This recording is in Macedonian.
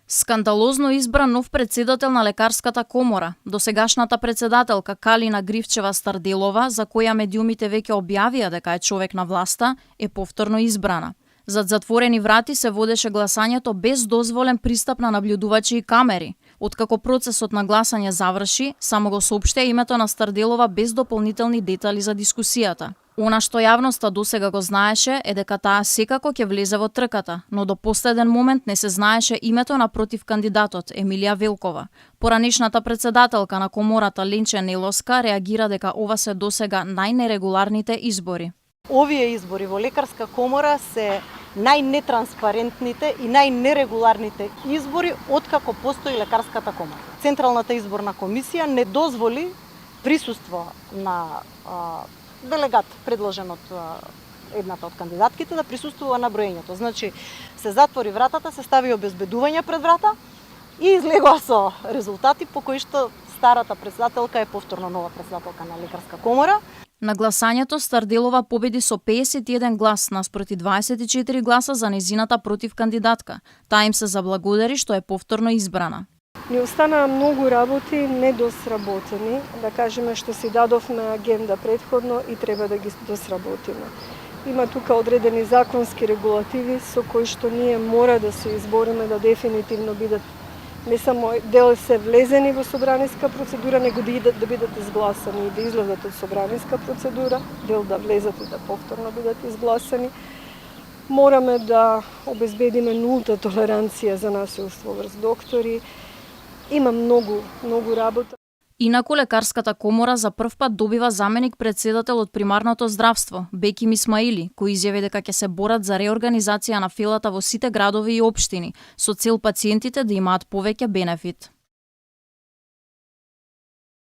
Скандалозно избран нов председател на лекарската комора. Досегашната председателка Калина Гривчева-Старделова, за која медиумите веќе објавија дека е човек на власта, е повторно избрана. Зад затворени врати се водеше гласањето без дозволен пристап на наблюдувачи и камери. Откако процесот на гласање заврши, само го соопштија името на Старделова без дополнителни детали за дискусијата. Она што јавноста досега го знаеше е дека таа секако ќе влезе во трката, но до последен момент не се знаеше името на противкандидатот Емилија Велкова. Поранешната председателка на комората Ленче Нелоска реагира дека ова се досега најнерегуларните избори. Овие избори во лекарска комора се најнетранспарентните и најнерегуларните избори откако постои лекарската комора. Централната изборна комисија не дозволи присуство на делегат предложен од едната од кандидатките да присуствува на броењето. Значи, се затвори вратата, се стави обезбедување пред врата и излегува со резултати по кои што старата председателка е повторно нова председателка на лекарска комора. На гласањето Старделова победи со 51 глас наспроти 24 гласа за незината противкандидатка. Таа им се заблагодари што е повторно избрана. Ни останаа многу работи недосработени, да кажеме што си дадовме агенда предходно и треба да ги досработиме. Има тука одредени законски регулативи со кои што ние мора да се избориме да дефинитивно бидат не само дел се влезени во собраниска процедура, него да бидат изгласани и да излезат од собраниска процедура, дел да влезат и да повторно бидат изгласани. Мораме да обезбедиме нулта толеранција за насилство врз доктори. Има многу работа. Инаку лекарската комора за прв пат добива заменик председател од примарното здравство, Беким Исмаили, кој изјави дека ќе се борат за реорганизација на филата во сите градови и општини, со цел пациентите да имаат повеќе бенефит.